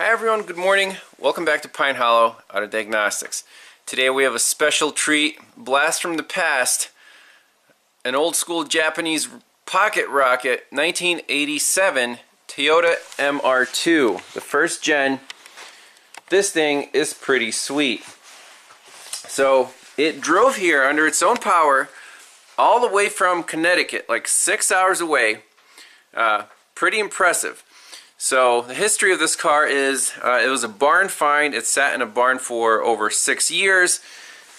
Hi everyone, good morning. Welcome back to Pine Hollow Auto Diagnostics. Today we have a special treat, blast from the past, an old school Japanese pocket rocket, 1987 Toyota MR2, the first gen. This thing is pretty sweet. So it drove here under its own power all the way from Connecticut, like 6 hours away. Pretty impressive. So the history of this car is it was a barn find. It sat in a barn for over 6 years,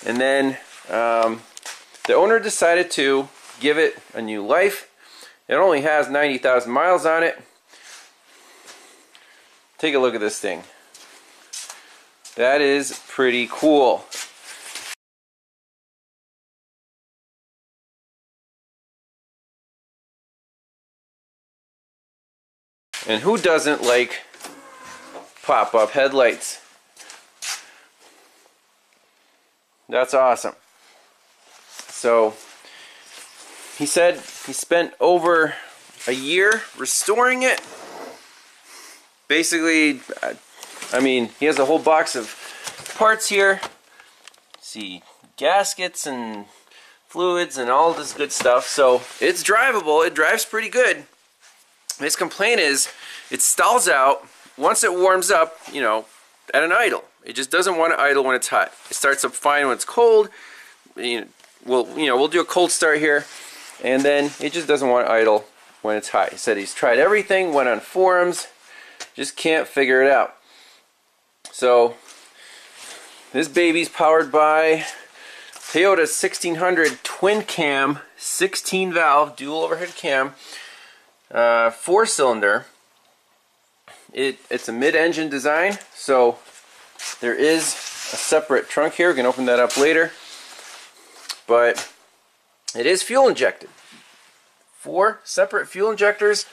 and then the owner decided to give it a new life. It only has 90,000 miles on it. Take a look at this thing. That is pretty cool. And who doesn't like pop-up headlights? That's awesome. So he said he spent over a year restoring it. Basically, I mean, he has a whole box of parts here. See, gaskets and fluids and all this good stuff. So it's drivable. It drives pretty good. His complaint is it stalls out once it warms up, you know, at an idle. It just doesn't want to idle when it's hot. It starts up fine when it's cold. We'll do a cold start here, and then it just doesn't want to idle when it's hot. He said he's tried everything, went on forums, just can't figure it out. So this baby's powered by Toyota 1600 twin cam, 16 valve, dual overhead cam. 4-cylinder. It's a mid-engine design, so there is a separate trunk here. We can open that up later, but it is fuel injected. 4 separate fuel injectors.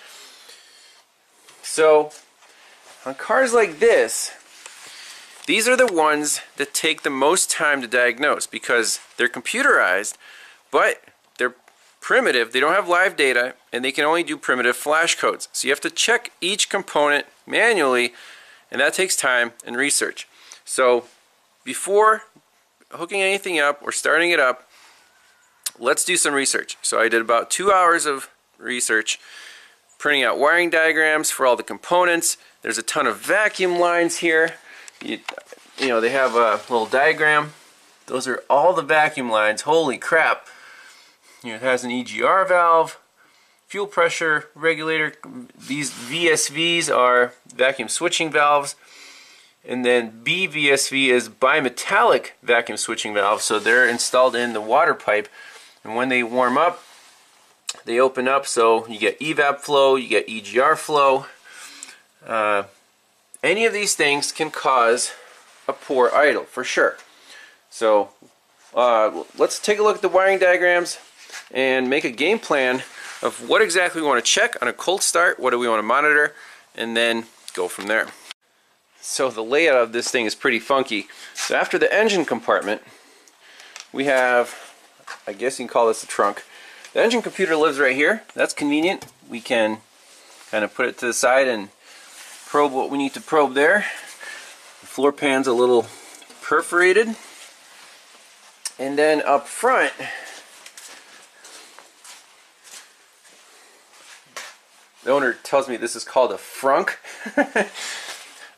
So on cars like this, these are the ones that take the most time to diagnose because they're computerized, but they're primitive. They don't have live data, and they can only do primitive flash codes. So you have to check each component manually, and that takes time and research. So before hooking anything up or starting it up, let's do some research. So I did about 2 hours of research, printing out wiring diagrams for all the components. There's a ton of vacuum lines here. You know, they have a little diagram. Those are all the vacuum lines. Holy crap. It has an EGR valve, fuel pressure regulator. These VSVs are vacuum switching valves, and then BVSV is bimetallic vacuum switching valves, so they're installed in the water pipe, and when they warm up they open up, so you get evap flow, you get EGR flow. Any of these things can cause a poor idle for sure. So let's take a look at the wiring diagrams and make a game plan of what exactly we want to check on a cold start, what do we want to monitor, and then go from there. So the layout of this thing is pretty funky. So after the engine compartment, we have, I guess you can call this a trunk. The engine computer lives right here. That's convenient. We can kind of put it to the side and probe what we need to probe there. The floor pan's a little perforated. And then up front, the owner tells me this is called a frunk.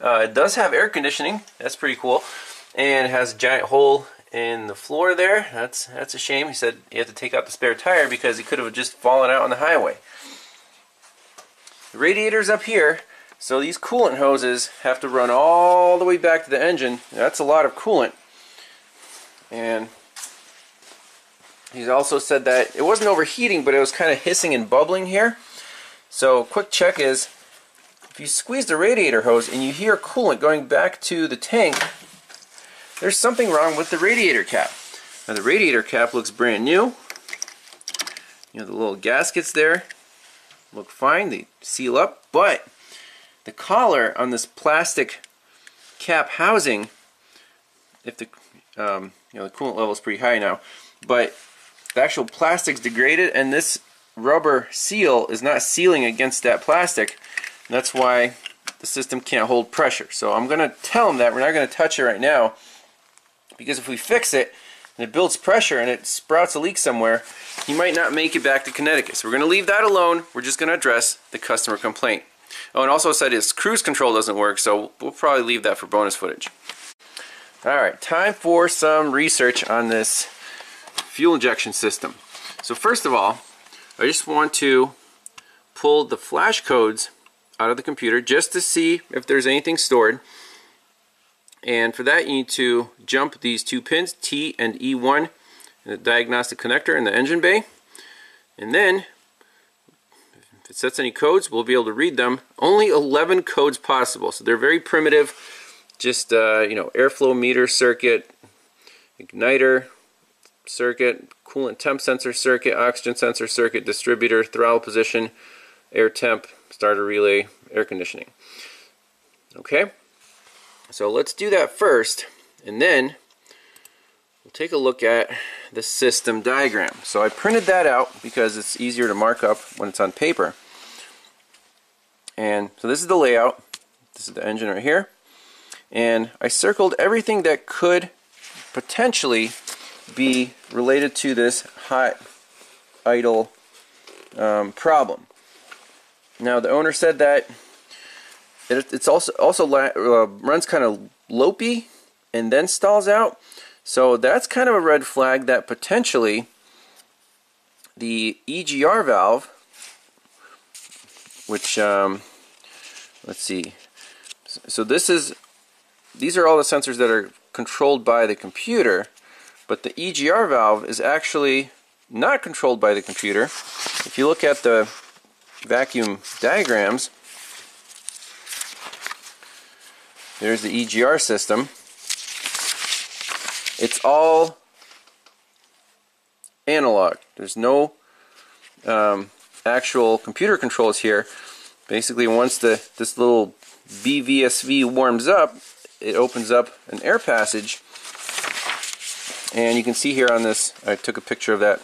It does have air conditioning. That's pretty cool. And it has a giant hole in the floor there. That's a shame. He said he had to take out the spare tire because he could have just fallen out on the highway. The radiator's up here, so these coolant hoses have to run all the way back to the engine. That's a lot of coolant. And he's also said that it wasn't overheating, but it was kind of hissing and bubbling here. So quick check is, if you squeeze the radiator hose and you hear coolant going back to the tank, there's something wrong with the radiator cap. Now the radiator cap looks brand new. You know, the little gaskets there look fine, they seal up, but the collar on this plastic cap housing, if the the coolant level is pretty high now, but the actual plastic's degraded, and this rubber seal is not sealing against that plastic. That's why the system can't hold pressure. So I'm going to tell him that we're not going to touch it right now, because if we fix it and it builds pressure and it sprouts a leak somewhere, he might not make it back to Connecticut. So we're going to leave that alone. We're just going to address the customer complaint. Oh, and also said his cruise control doesn't work, so we'll probably leave that for bonus footage. Alright, time for some research on this fuel injection system. So first of all, I just want to pull the flash codes out of the computer just to see if there's anything stored. And for that you need to jump these two pins, T and E1, in the diagnostic connector in the engine bay. And then, if it sets any codes, we'll be able to read them. Only 11 codes possible, so they're very primitive. Just, you know, airflow meter circuit, igniter circuit, coolant temp sensor circuit, oxygen sensor circuit, distributor, throttle position, air temp, starter relay, air conditioning. Okay, so let's do that first, and then we'll take a look at the system diagram. So I printed that out because it's easier to mark up when it's on paper. And so this is the layout. This is the engine right here. And I circled everything that could potentially be related to this hot idle problem. Now the owner said that it's also runs kind of lopey and then stalls out. So that's kind of a red flag that potentially the EGR valve, which let's see. So these are all the sensors that are controlled by the computer, but the EGR valve is actually not controlled by the computer. If you look at the vacuum diagrams, there's the EGR system. It's all analog. There's no actual computer controls here. Basically, once this little VVSV warms up, it opens up an air passage, and you can see here on this, I took a picture of that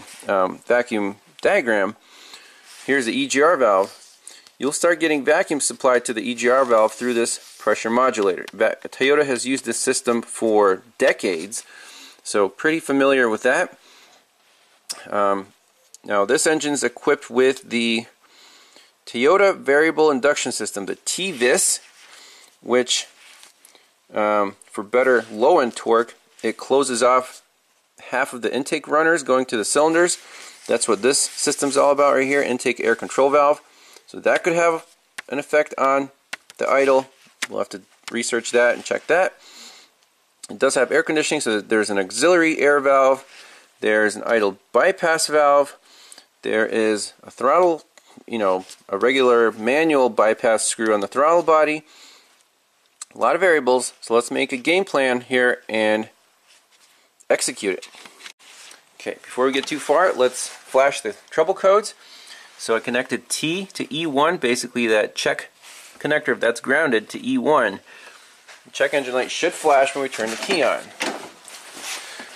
vacuum diagram. Here's the EGR valve. You'll start getting vacuum supplied to the EGR valve through this pressure modulator. Toyota has used this system for decades, so pretty familiar with that. Now this engine is equipped with the Toyota Variable Induction System, the TVIS, which for better low-end torque, it closes off half of the intake runners going to the cylinders. That's what this system's all about right here, intake air control valve. So that could have an effect on the idle. We'll have to research that and check that. It does have air conditioning, so there's an auxiliary air valve, there's an idle bypass valve, there is a throttle, you know, a regular manual bypass screw on the throttle body. A lot of variables, so let's make a game plan here and execute it. Okay, before we get too far, let's flash the trouble codes. So I connected T to E1, basically that check connector, if that's grounded, to E1. The check engine light should flash when we turn the key on.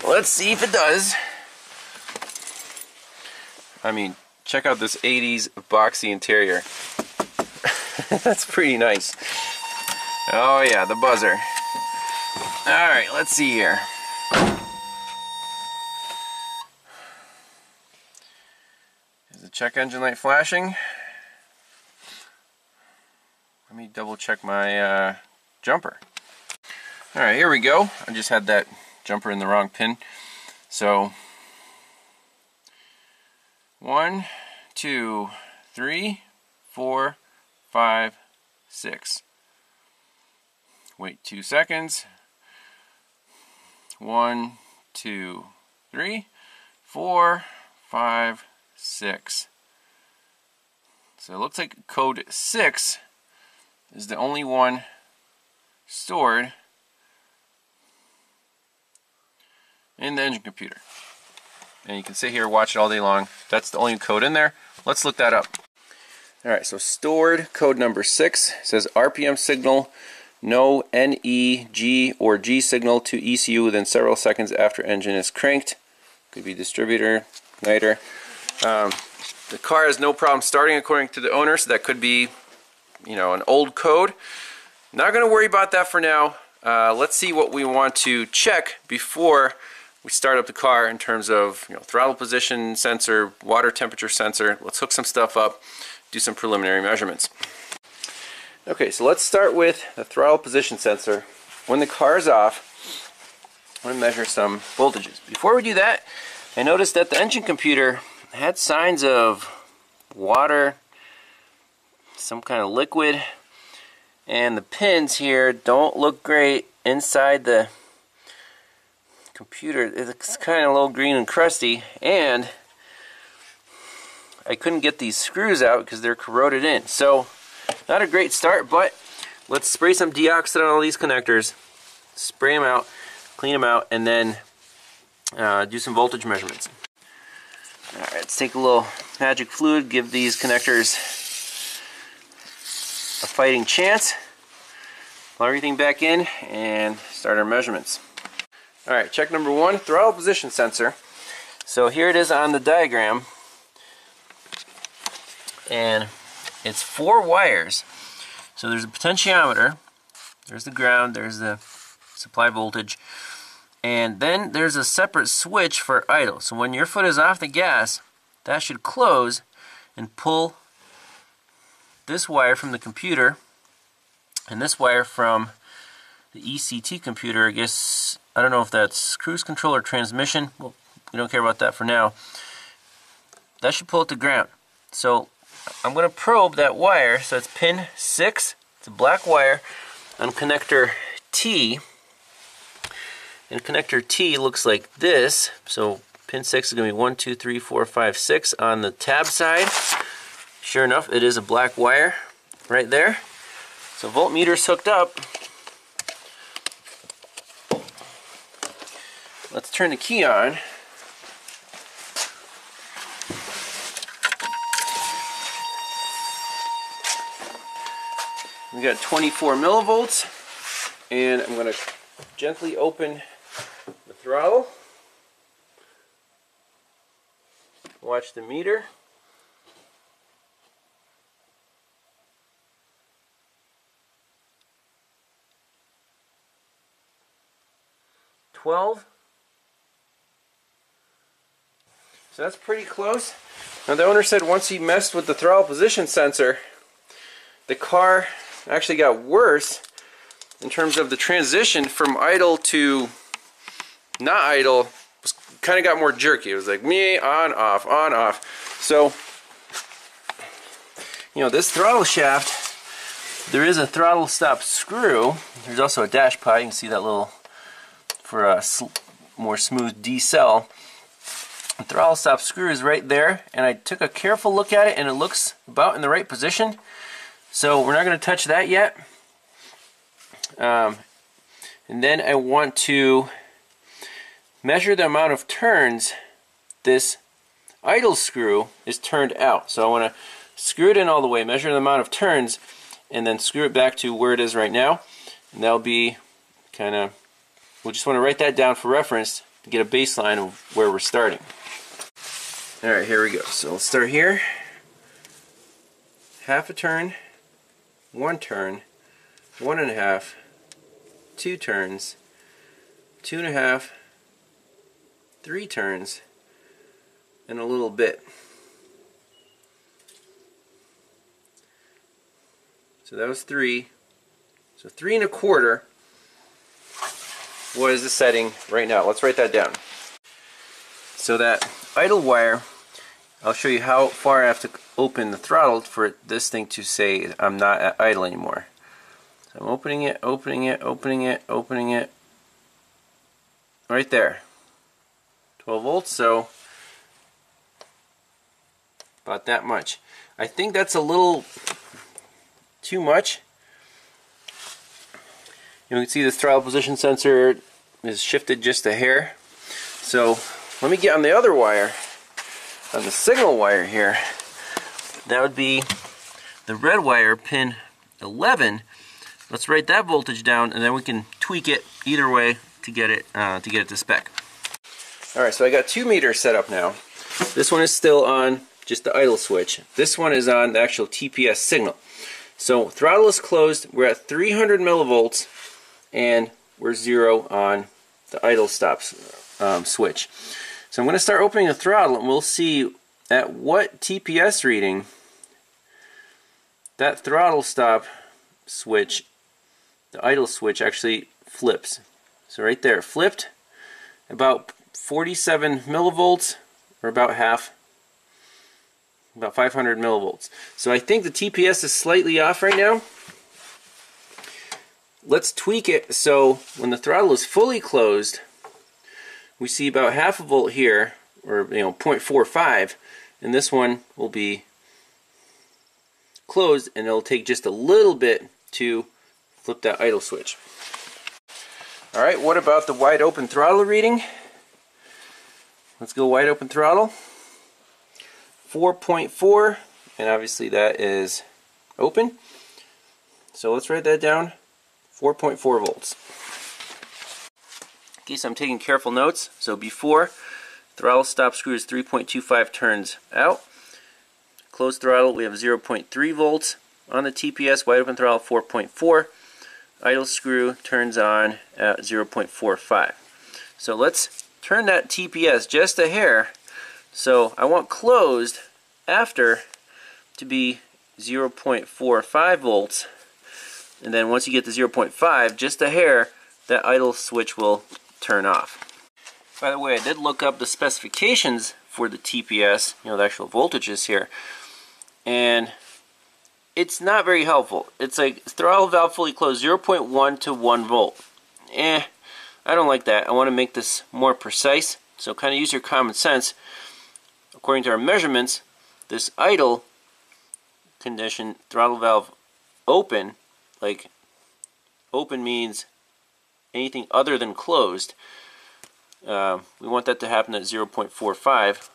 Let's see if it does. I mean, check out this 80s boxy interior. That's pretty nice. Oh yeah, the buzzer. Alright, let's see here. Is the check engine light flashing? Let me double check my jumper. Alright, here we go. I just had that jumper in the wrong pin. So 1, 2, 3, 4, 5, 6. Wait 2 seconds. 1, 2, 3, 4, 5, 6. So it looks like code 6 is the only one stored in the engine computer. And you can sit here and watch it all day long. That's the only code in there. Let's look that up. Alright, so stored code number 6 says RPM signal, no NE, G, or G signal to ECU within several seconds after engine is cranked. Could be distributor, igniter. The car has no problem starting according to the owner, so that could be, you know, an old code. not going to worry about that for now. Let's see what we want to check before we start up the car in terms of, you know, throttle position sensor, water temperature sensor. Let's hook some stuff up, do some preliminary measurements. Okay, so let's start with the throttle position sensor. When the car is off, I'm going to measure some voltages. Before we do that, I noticed that the engine computer had signs of water, some kind of liquid, and the pins here don't look great inside the computer. It's kind of a little green and crusty, and I couldn't get these screws out because they're corroded in. So not a great start, but let's spray some deoxit on all these connectors, spray them out, clean them out, and then do some voltage measurements. Alright, let's take a little magic fluid, give these connectors a fighting chance, plug everything back in, and start our measurements. Alright, check number one, throttle position sensor. So here it is on the diagram, and it's 4 wires. So there's a potentiometer, there's the ground, there's the supply voltage, and then there's a separate switch for idle. So when your foot is off the gas, that should close and pull this wire from the computer and this wire from the ECT computer. I guess, I don't know if that's cruise control or transmission. Well, we don't care about that for now. That should pull it to ground. So I'm going to probe that wire. So it's pin 6. It's a black wire on connector T. And connector T looks like this. So pin 6 is going to be 1, 2, 3, 4, 5, 6 on the tab side. Sure enough, it is a black wire right there. So voltmeter's hooked up. Let's turn the key on. We got 24 millivolts, and I'm going to gently open the throttle. Watch the meter. So that's pretty close. Now the owner said once he messed with the throttle position sensor, the car actually got worse in terms of the transition from idle to not idle. Kind of got more jerky. It was like me, on, off, on, off. So, you know, this throttle shaft, there is a throttle stop screw. There's also a dash pod. You can see that little, for a more smooth decel. The throttle stop screw is right there, and I took a careful look at it, and it looks about in the right position. So we're not going to touch that yet. And then I want to measure the amount of turns this idle screw is turned out. So I want to screw it in all the way, measure the amount of turns, and then screw it back to where it is right now. And that'll be kind of, we'll just want to write that down for reference to get a baseline of where we're starting. Alright, here we go. So let's start here. Half a turn, 1 turn, 1.5, 2 turns, 2.5, 3 turns, and a little bit. So that was 3. So 3 1/4 was the setting right now. Let's write that down. So that idle wire, I'll show you how far I have to open the throttle for this thing to say I'm not at idle anymore. So I'm opening it, opening it, opening it, opening it. Right there. 12 volts, so about that much. I think that's a little too much. You can see the throttle position sensor is shifted just a hair. So let me get on the other wire, on the signal wire here. That would be the red wire, pin 11. Let's write that voltage down, and then we can tweak it either way to get it to spec. All right, so I got 2 meters set up now. This one is still on just the idle switch. This one is on the actual TPS signal. So throttle is closed, we're at 300 millivolts, and we're 0 on the idle stop switch. So I'm going to start opening the throttle, and we'll see at what TPS reading that throttle stop switch, the idle switch, actually flips. So right there, flipped, about 47 millivolts, or about half, about 500 millivolts. So I think the TPS is slightly off right now. Let's tweak it so when the throttle is fully closed, we see about half a volt here, or 0.45, and this one will be closed, and it'll take just a little bit to flip that idle switch. Alright, what about the wide open throttle reading? Let's go wide open throttle. 4.4, and obviously that is open. So let's write that down. 4.4 volts. Okay, so I'm taking careful notes. So before, throttle stop screw is 3.25 turns out. Closed throttle, we have 0.3 volts. On the TPS, wide open throttle, 4.4. Idle screw turns on at 0.45. So let's turn that TPS just a hair. So I want closed after to be 0.45 volts. And then once you get to 0.5, just a hair, that idle switch will turn off. By the way, I did look up the specifications for the TPS, the actual voltages here, and it's not very helpful. It's like throttle valve fully closed, 0.1 to 1 volt. I don't like that. I want to make this more precise, so kind of use your common sense. According to our measurements, this idle condition, throttle valve open, like open means anything other than closed. We want that to happen at 0.45.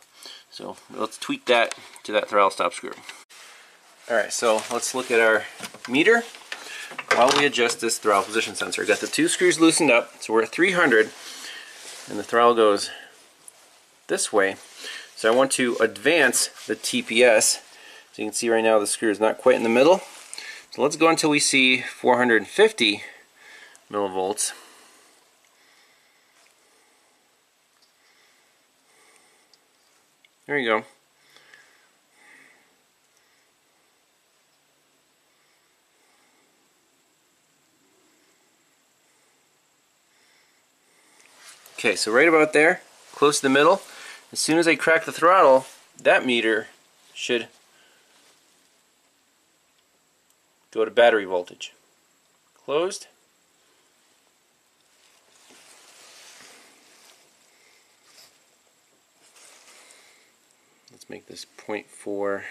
So let's tweak that to that throttle stop screw. Alright, so let's look at our meter while we adjust this throttle position sensor. Got the 2 screws loosened up, so we're at 300, and the throttle goes this way. So I want to advance the TPS. So you can see right now the screw is not quite in the middle. So let's go until we see 450 millivolts. There you go. Okay, so right about there, close to the middle, as soon as I crack the throttle, that meter should go to battery voltage. Closed. Let's make this 0.4.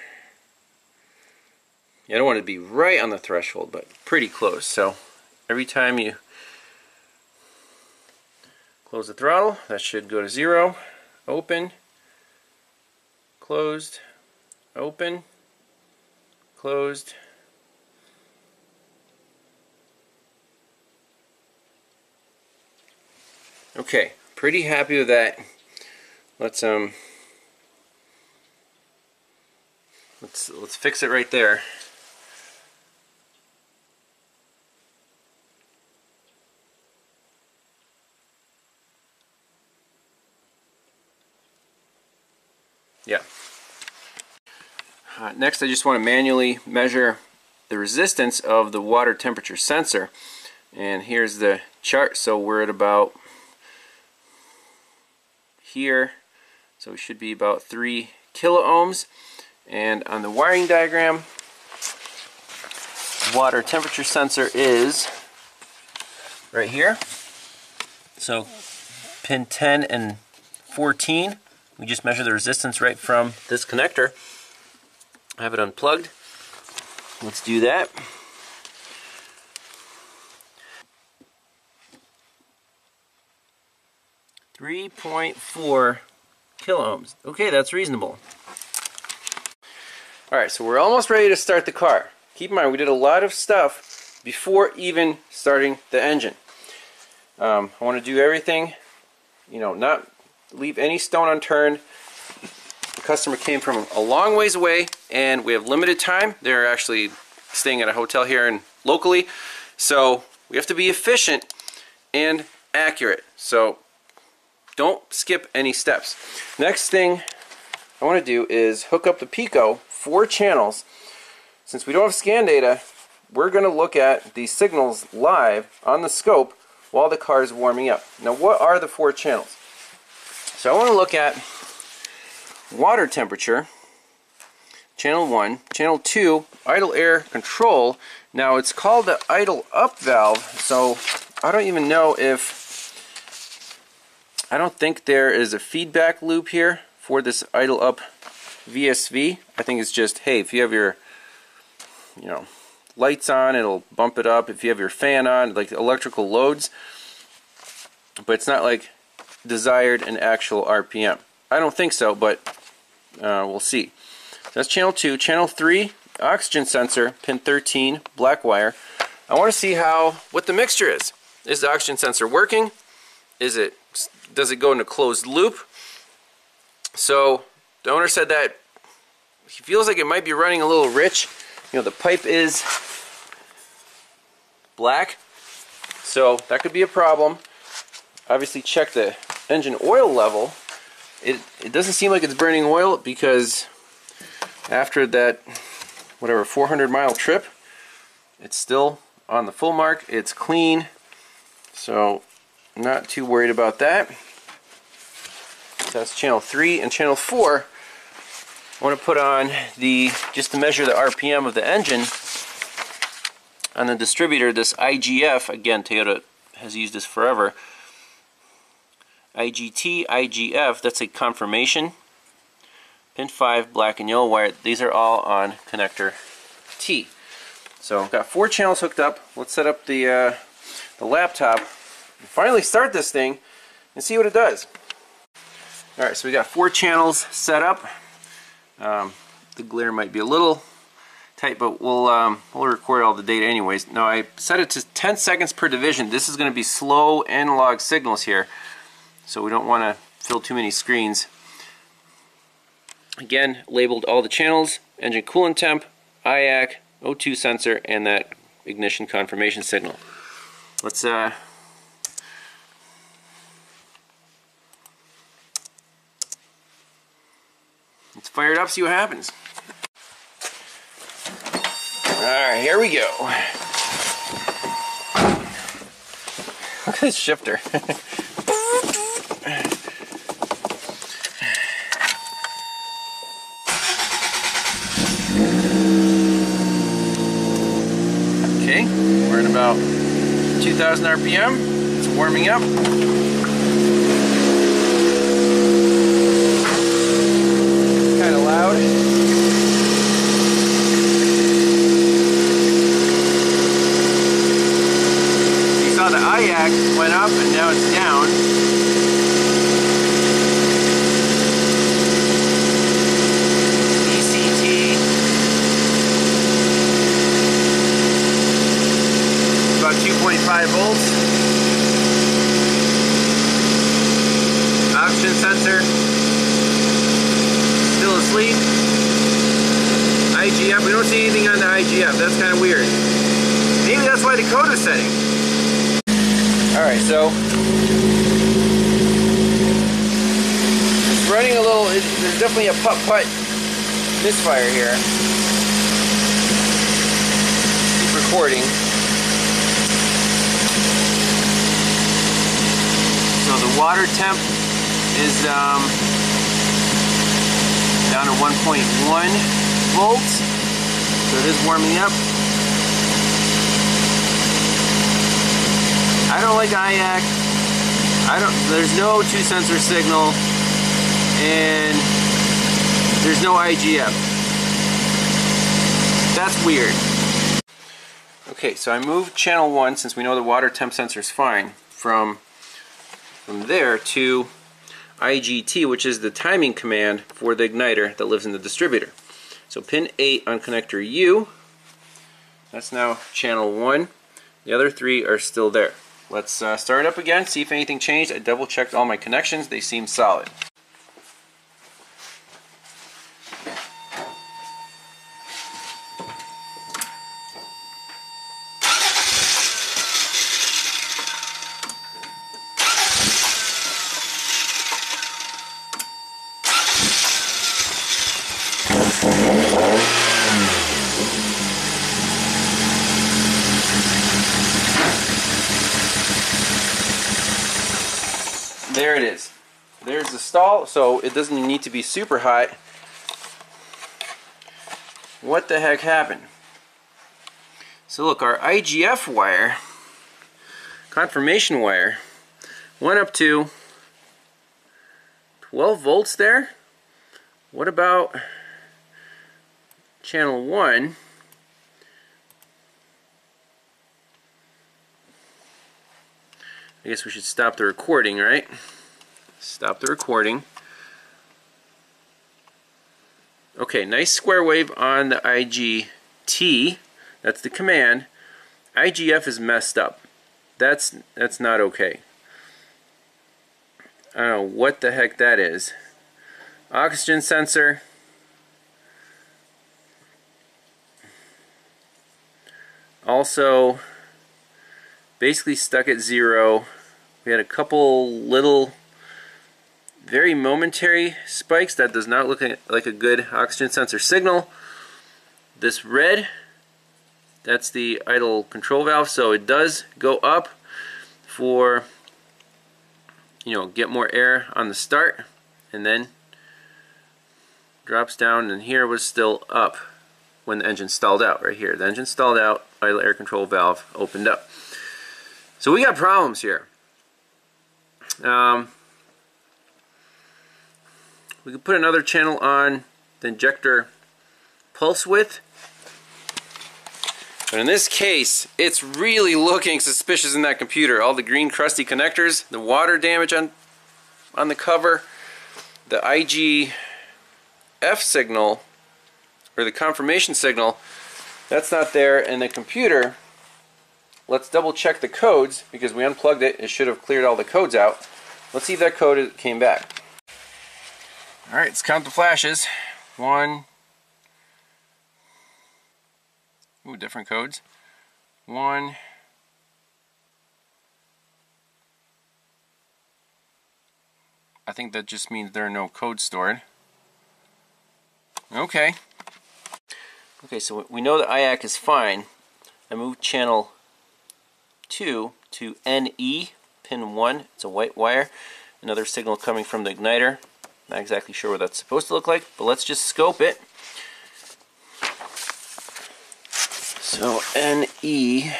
I don't want it to be right on the threshold, but pretty close. So every time you close the throttle, that should go to 0. Open, closed, open, closed. Okay, pretty happy with that. Let's fix it right there. Yeah. Next, I just want to manually measure the resistance of the water temperature sensor. And here's the chart. So we're at about here. So we should be about 3 kiloohms. And on the wiring diagram, water temperature sensor is right here. So pin 10 and 14. We just measure the resistance right from this connector. I have it unplugged. Let's do that. .4 kiloohms. Okay, that's reasonable. Alright, so we're almost ready to start the car. Keep in mind, we did a lot of stuff before even starting the engine. I want to do everything, not leave any stone unturned. The customer came from a long ways away, and we have limited time. They're actually staying at a hotel here locally, so we have to be efficient and accurate. So don't skip any steps. Next thing I want to do is hook up the Pico 4 channels. Since we don't have scan data, we're going to look at these signals live on the scope while the car is warming up. Now, what are the 4 channels? So I want to look at water temperature, channel 1, channel 2, idle air control. Now, it's called the idle up valve, so I don't even know if, I don't think there is a feedback loop here for this idle up VSV. I think it's just, hey, if you have your, lights on, it'll bump it up. If you have your fan on, like electrical loads, but it's not like desired and actual RPM. I don't think so, but we'll see. So that's channel 2. Channel 3, oxygen sensor, pin 13, black wire. I want to see what the mixture is. Is the oxygen sensor working? Does it go into closed loop? So the owner said that he feels like it might be running a little rich. The pipe is black, so that could be a problem. Obviously check the engine oil level. It doesn't seem like it's burning oil, because after that 400-mile trip, it's still on the full mark. It's clean, so I'm not too worried about that. So that's channel 3. And channel 4, I want to put on just to measure the RPM of the engine on the distributor, this IGF. Again, Toyota has used this forever. IGT, IGF, that's a confirmation. Pin 5, black and yellow wire. These are all on connector T. So I've got 4 channels hooked up. Let's set up the laptop and finally start this thing and see what it does. Alright, so we got 4 channels set up. The glare might be a little tight, but we'll record all the data anyways. Now, I set it to 10 seconds per division. This is going to be slow analog signals here, so we don't want to fill too many screens. Again, labeled all the channels: engine coolant temp, IAC, O2 sensor, and that ignition confirmation signal. Let's fire it up, see what happens. Alright, here we go. Look at this shifter. Okay, we're at about 2,000 RPM. It's warming up. Kind of loud. You saw the IAC went up and now it's down. ECT about 2.5 volts. Oxygen sensor still asleep. IGF, we don't see anything on the IGF. That's kind of weird. Maybe that's why the code is setting. Alright, so it's running a little, there's definitely a putt-putt misfire here. Keep recording. So the water temp is down to 1.1 volts, so it is warming up. I don't like IAC. There's no O2 sensor signal, and there's no IGF. That's weird. Okay, so I moved channel 1, since we know the water temp sensor is fine, from there to IGT, which is the timing command for the igniter that lives in the distributor. So pin 8 on connector U, that's now channel 1. The other 3 are still there. Let's start it up again, see if anything changed. I double checked all my connections, they seem solid. there it is. There's the stall, so it doesn't need to be super hot. What the heck happened? So look, our IGF wire, confirmation wire, went up to 12 volts there. What about channel 1? I guess we should stop the recording, right? Stop the recording. Okay, nice square wave on the IGT. That's the command. IGF is messed up. That's not okay. I don't know what the heck that is. Oxygen sensor. Also, basically stuck at 0. We had a couple little, very momentary spikes. That does not look like a good oxygen sensor signal. This red, that's the idle control valve, so it does go up for, get more air on the start, and then drops down, and here was still up when the engine stalled out. Right here, the engine stalled out, idle air control valve opened up. So we got problems here. We could put another channel on the injector pulse width, but in this case it's really looking suspicious in that computer. All the green crusty connectors, the water damage on the cover, the IGF signal, or the confirmation signal, that's not there, and the computer, let's double check the codes because we unplugged it. It should have cleared all the codes out. Let's see if that code came back. Alright, let's count the flashes. 1. Ooh, different codes. 1. I think that just means there are no codes stored. Okay. Okay, so we know the IAC is fine. I moved channel 2 to NE, pin 1. It's a white wire. Another signal coming from the igniter. Not exactly sure what that's supposed to look like, but let's just scope it. So NE,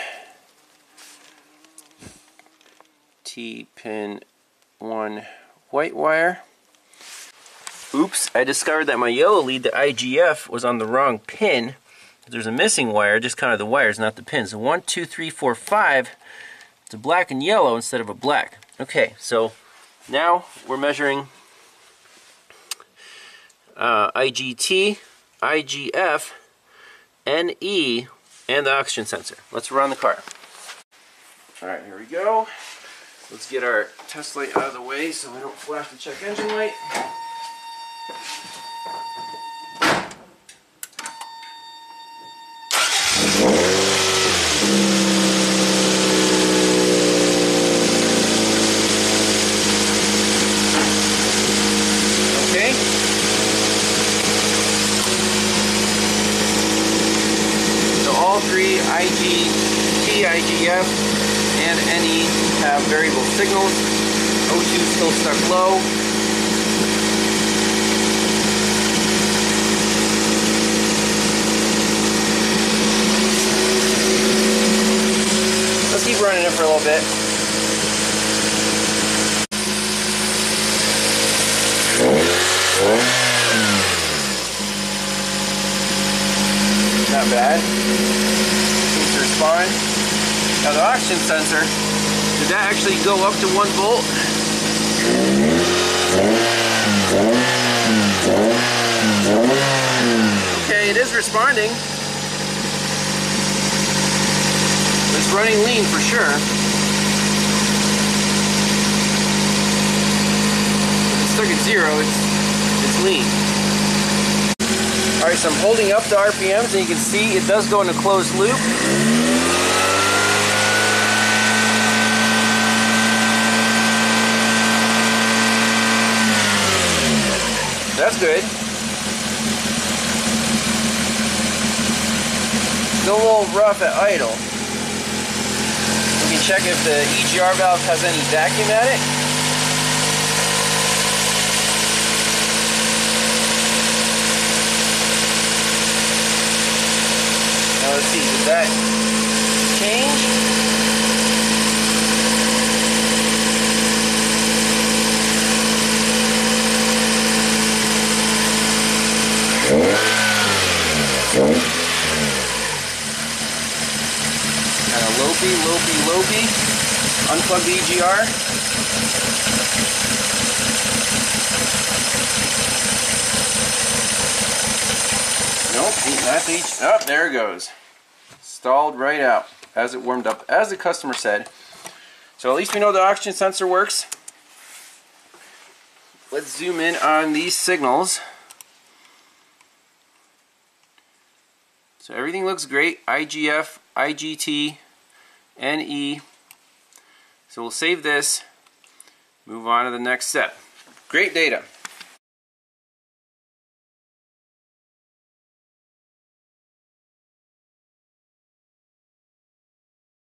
T pin 1 white wire. Oops, I discovered that my yellow lead, the IGF, was on the wrong pin. There's a missing wire, just counted the wires, not the pins. So 1, 2, 3, 4, 5. It's a black and yellow instead of a black. Okay, so now we're measuring IGT, IGF, NE, and the oxygen sensor. Let's run the car. Alright, here we go. Let's get our test light out of the way so we don't flash the check engine light. All three, IGT, IGF, and NE have variable signals. O2 still stuck low. Let's keep running it for a little bit. Not bad. Seems to respond. Now the oxygen sensor, did that actually go up to 1 volt? Okay, it is responding. It's running lean for sure. If it's stuck at 0, it's lean. Alright, so I'm holding up the RPMs and you can see it does go in a closed loop. That's good. Still a little rough at idle. We can check if the EGR valve has any vacuum at it. let's see, did that change? Kind of lopey. Unplug the EGR. Nope, not the oh, there it goes. Stalled right out as it warmed up, as the customer said. So at least we know the oxygen sensor works. Let's zoom in on these signals. So everything looks great. IGF, IGT, NE. So we'll save this, move on to the next step. Great data.